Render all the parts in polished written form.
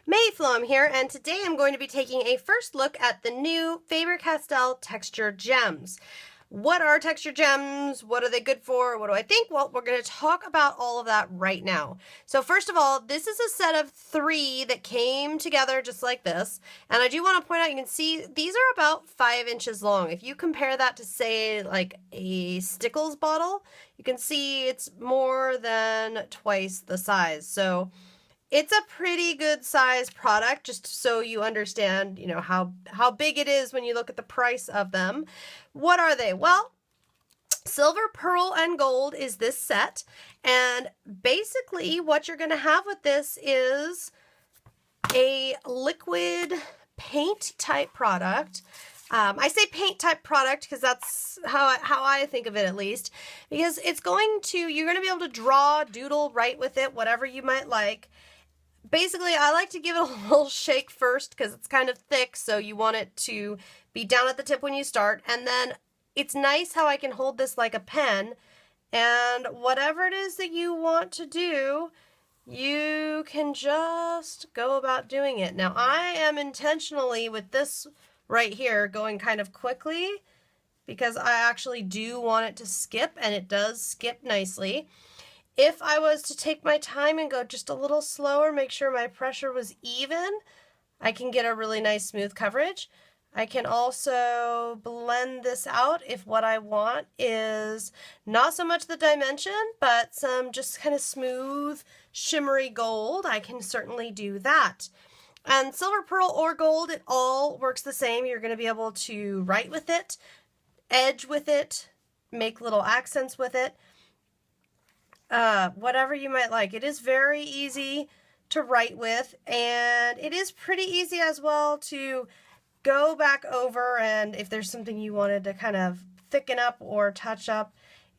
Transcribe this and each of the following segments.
Mayflom here, and today I'm going to be taking a first look at the new Faber-Castell texture gems. What are texture gems? What are they good for? What do I think? Well, we're going to talk about all of that right now. So first of all, this is a set of 3 that came together just like this. And I do want to point out, you can see these are about 5 inches long. If you compare that to, say, like a Stickles bottle, you can see it's more than twice the size. So it's a pretty good size product, just so you understand, how big it is when you look at the price of them. What are they? Well, silver, pearl, and gold is this set. And basically what you're going to have with this is a liquid paint type product. I say paint type product because that's how I think of it, at least, because you're going to be able to draw, doodle, write with it, whatever you might like. Basically, I like to give it a little shake first because it's kind of thick, so you want it to be down at the tip when you start. And then it's nice how I can hold this like a pen, and whatever it is that you want to do, you can just go about doing it. Now, I am intentionally, with this right here, going kind of quickly because I actually do want it to skip, and it does skip nicely. If I was to take my time and go just a little slower, make sure my pressure was even, I can get a really nice smooth coverage. I can also blend this out if what I want is not so much the dimension, but some just kind of smooth, shimmery gold. I can certainly do that. And silver, pearl, or gold, it all works the same. You're going to be able to write with it, edge with it, make little accents with it. Whatever you might like. It is very easy to write with, and it is pretty easy as well to go back over, and if there's something you wanted to kind of thicken up or touch up,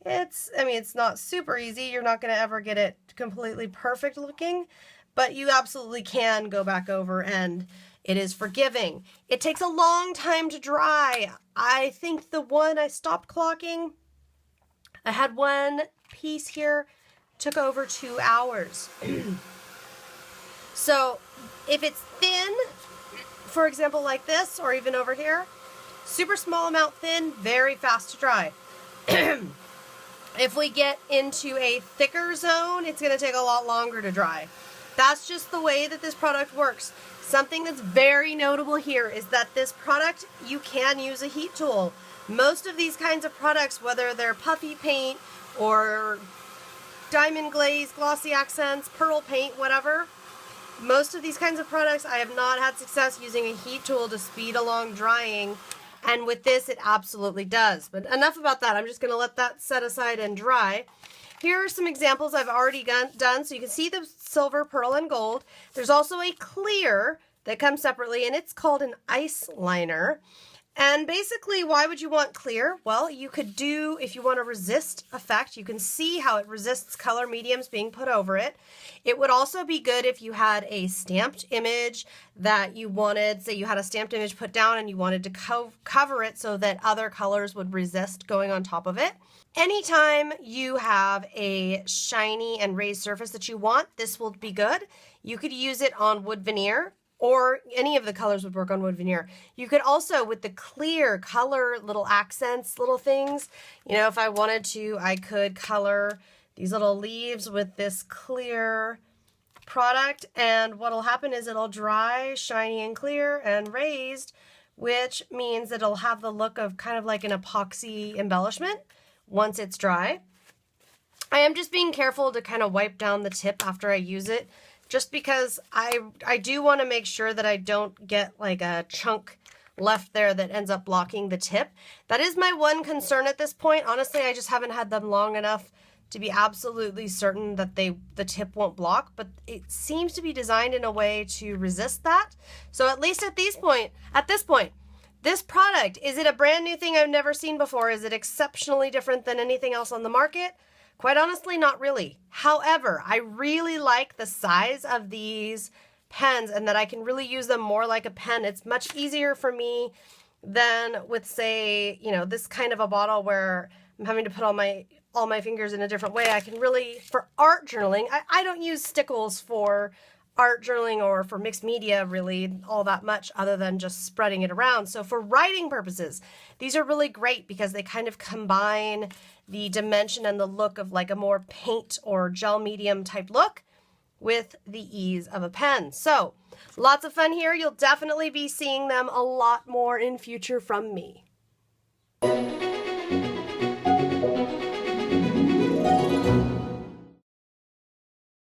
it's not super easy. You're not going to ever get it completely perfect looking, but you absolutely can go back over, and it is forgiving. It takes a long time to dry. I think the one I stopped clocking, I had one piece here, took over 2 hours. So if it's thin, for example, like this, or even over here, super small amount thin, very fast to dry. If we get into a thicker zone, it's going to take a lot longer to dry. That's just the way that this product works. Something that's very notable here is that this product, you can use a heat tool. Most of these kinds of products, whether they're puffy paint or diamond glaze, glossy accents, pearl paint, whatever, most of these kinds of products I have not had success using a heat tool to speed along drying, and with this it absolutely does. But enough about that. I'm just going to let that set aside and dry. Here are some examples I've already done, so you can see the silver, pearl, and gold. There's also a clear that comes separately, and it's called an ice liner. And basically, why would you want clear? Well, you could do, if you want a resist effect, you can see how it resists color mediums being put over it. It would also be good if you had a stamped image that you wanted, say you had a stamped image put down and you wanted to cover it so that other colors would resist going on top of it. Anytime you have a shiny and raised surface that you want, this will be good. You could use it on wood veneer, or any of the colors would work on wood veneer. You could also, with the clear color, little accents, little things, if I wanted to, I could color these little leaves with this clear product, and what'll happen is it'll dry shiny and clear and raised, which means it'll have the look of kind of like an epoxy embellishment once it's dry. I am just being careful to kind of wipe down the tip after I use it, just because I do want to make sure that I don't get like a chunk left there that ends up blocking the tip. That is my one concern at this point. Honestly, I just haven't had them long enough to be absolutely certain that the tip won't block, but it seems to be designed in a way to resist that. So at least at this point, this product, is it a brand new thing I've never seen before? Is it exceptionally different than anything else on the market? Quite honestly, not really. However, I really like the size of these pens and that I can really use them more like a pen. It's much easier for me than with, say, this kind of a bottle where I'm having to put all my fingers in a different way. I can really, for art journaling, I don't use Stickles for art journaling or for mixed media really all that much other than just spreading it around. So for writing purposes, these are really great because they kind of combine the dimension and the look of like a more paint or gel medium type look with the ease of a pen. So lots of fun here. You'll definitely be seeing them a lot more in future from me.